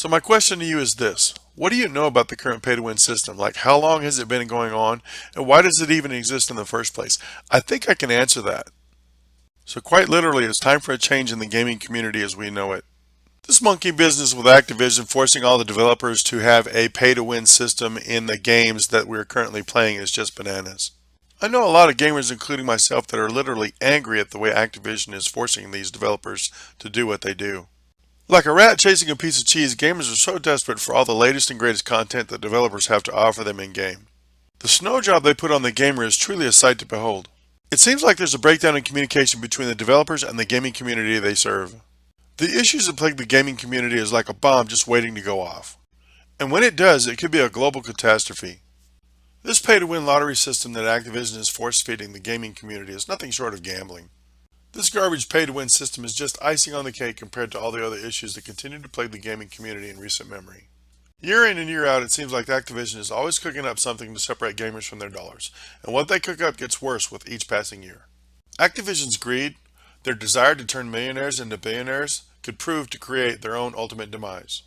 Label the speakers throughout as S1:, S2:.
S1: So my question to you is this. What do you know about the current pay-to-win system? Like, how long has it been going on, and why does it even exist in the first place? I think I can answer that. So quite literally, it's time for a change in the gaming community as we know it. This monkey business with Activision forcing all the developers to have a pay-to-win system in the games that we're currently playing is just bananas. I know a lot of gamers, including myself, that are literally angry at the way Activision is forcing these developers to do what they do. Like a rat chasing a piece of cheese, gamers are so desperate for all the latest and greatest content that developers have to offer them in-game. The snow job they put on the gamer is truly a sight to behold. It seems like there's a breakdown in communication between the developers and the gaming community they serve. The issues that plague the gaming community is like a bomb just waiting to go off. And when it does, it could be a global catastrophe. This pay-to-win lottery system that Activision is force-feeding the gaming community is nothing short of gambling. This garbage pay-to-win system is just icing on the cake compared to all the other issues that continue to plague the gaming community in recent memory. Year in and year out, it seems like Activision is always cooking up something to separate gamers from their dollars, and what they cook up gets worse with each passing year. Activision's greed, their desire to turn millionaires into billionaires, could prove to create their own ultimate demise.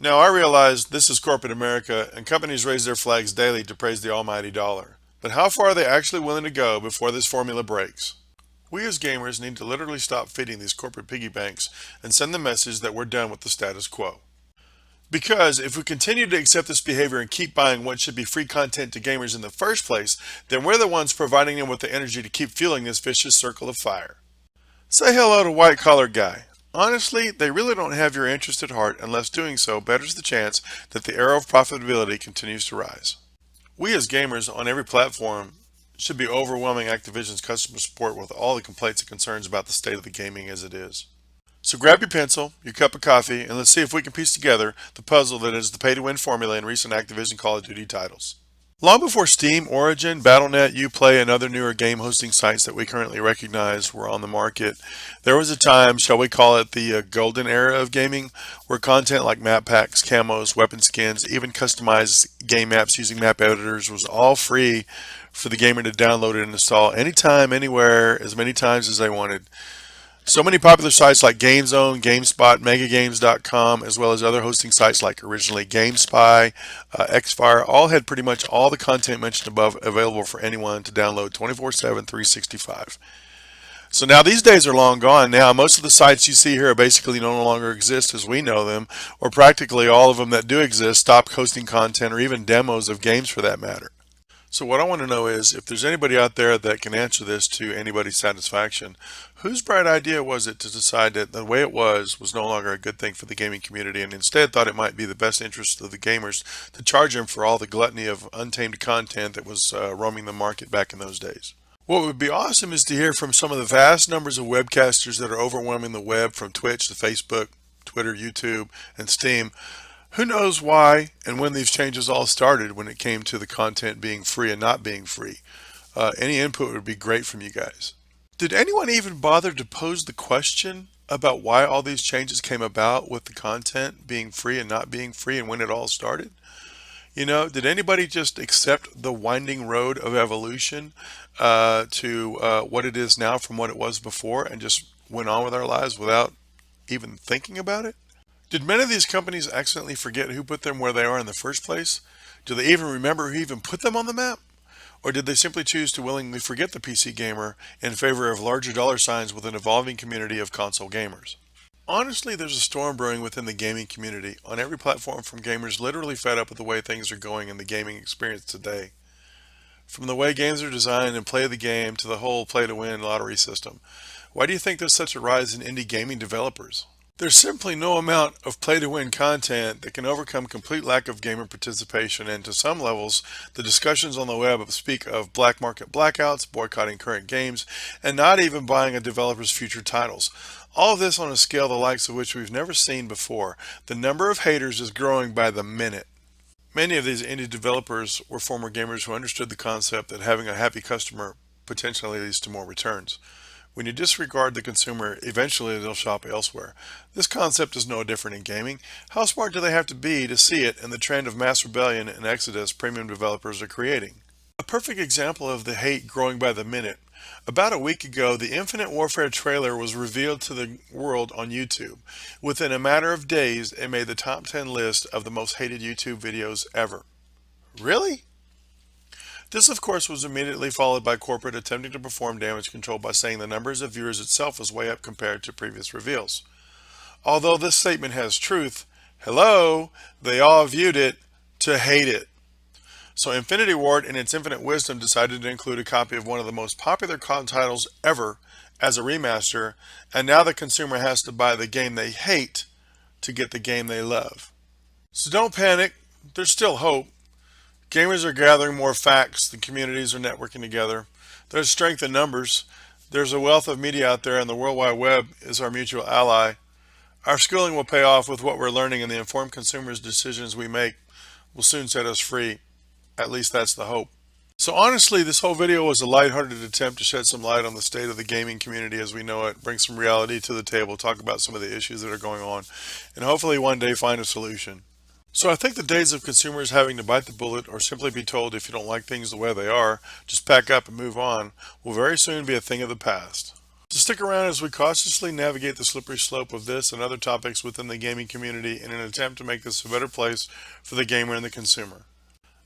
S1: Now, I realize this is corporate America, and companies raise their flags daily to praise the almighty dollar. But how far are they actually willing to go before this formula breaks? We as gamers need to literally stop feeding these corporate piggy banks and send the message that we're done with the status quo. Because if we continue to accept this behavior and keep buying what should be free content to gamers in the first place, then we're the ones providing them with the energy to keep fueling this vicious circle of fire. Say hello to White Collar Guy. Honestly, they really don't have your interest at heart unless doing so betters the chance that the arrow of profitability continues to rise. We as gamers on every platform should be overwhelming Activision's customer support with all the complaints and concerns about the state of the gaming as it is. So grab your pencil, your cup of coffee, and let's see if we can piece together the puzzle that is the pay-to-win formula in recent Activision Call of Duty titles. Long before Steam, Origin, Battle.net, Uplay, and other newer game hosting sites that we currently recognize were on the market, there was a time, shall we call it the golden era of gaming, where content like map packs, camos, weapon skins, even customized game maps using map editors was all free for the gamer to download and install anytime, anywhere, as many times as they wanted. So many popular sites like GameZone, GameSpot, MegaGames.com, as well as other hosting sites like originally GameSpy, Xfire, all had pretty much all the content mentioned above available for anyone to download 24/7, 365. So now these days are long gone. Now most of the sites you see here are basically no longer exist as we know them, or practically all of them that do exist stopped hosting content or even demos of games for that matter. So what I want to know is if there's anybody out there that can answer this to anybody's satisfaction, whose bright idea was it to decide that the way it was no longer a good thing for the gaming community and instead thought it might be the best interest of the gamers to charge them for all the gluttony of untamed content that was roaming the market back in those days? What would be awesome is to hear from some of the vast numbers of webcasters that are overwhelming the web from Twitch to Facebook, Twitter, YouTube, and Steam. Who knows why and when these changes all started when it came to the content being free and not being free. Any input would be great from you guys. Did anyone even bother to pose the question about why all these changes came about with the content being free and not being free and when it all started? You know, did anybody just accept the winding road of evolution to what it is now from what it was before and just went on with our lives without even thinking about it? Did many of these companies accidentally forget who put them where they are in the first place? Do they even remember who even put them on the map? Or did they simply choose to willingly forget the PC gamer in favor of larger dollar signs with an evolving community of console gamers? Honestly, there's a storm brewing within the gaming community on every platform from gamers literally fed up with the way things are going in the gaming experience today. From the way games are designed and play the game to the whole play-to-win lottery system. Why do you think there's such a rise in indie gaming developers? There's simply no amount of play-to-win content that can overcome complete lack of gamer participation, and to some levels, the discussions on the web speak of black market blackouts, boycotting current games, and not even buying a developer's future titles. All of this on a scale the likes of which we've never seen before. The number of haters is growing by the minute. Many of these indie developers were former gamers who understood the concept that having a happy customer potentially leads to more returns. When you disregard the consumer, eventually they'll shop elsewhere. This concept is no different in gaming. How smart do they have to be to see it in the trend of mass rebellion and exodus premium developers are creating? A perfect example of the hate growing by the minute. About a week ago, the Infinite Warfare trailer was revealed to the world on YouTube. Within a matter of days, it made the top 10 list of the most hated YouTube videos ever. Really? This, of course, was immediately followed by corporate attempting to perform damage control by saying the numbers of viewers itself was way up compared to previous reveals. Although this statement has truth, hello, they all viewed it to hate it. So Infinity Ward, in its infinite wisdom, decided to include a copy of one of the most popular COD titles ever as a remaster, and now the consumer has to buy the game they hate to get the game they love. So don't panic, there's still hope. Gamers are gathering more facts, the communities are networking together. There's strength in numbers. There's a wealth of media out there, and the World Wide Web is our mutual ally. Our schooling will pay off with what we're learning, and the informed consumers' decisions we make will soon set us free. At least that's the hope. So honestly, this whole video was a lighthearted attempt to shed some light on the state of the gaming community as we know it, bring some reality to the table, talk about some of the issues that are going on, and hopefully one day find a solution. So I think the days of consumers having to bite the bullet or simply be told if you don't like things the way they are, just pack up and move on, will very soon be a thing of the past. So stick around as we cautiously navigate the slippery slope of this and other topics within the gaming community in an attempt to make this a better place for the gamer and the consumer.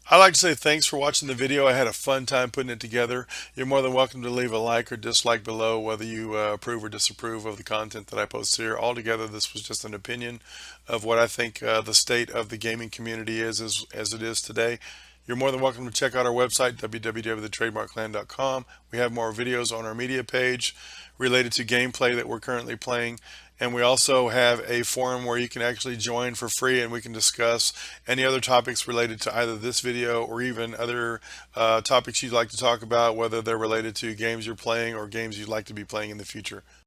S1: I'd like to say thanks for watching the video. I had a fun time putting it together. You're more than welcome to leave a like or dislike below, whether you approve or disapprove of the content that I post here. Altogether, this was just an opinion of what I think the state of the gaming community is as it is today. You're more than welcome to check out our website, www.thetrademarkclan.com. We have more videos on our media page related to gameplay that we're currently playing. And we also have a forum where you can actually join for free and we can discuss any other topics related to either this video or even other topics you'd like to talk about, whether they're related to games you're playing or games you'd like to be playing in the future.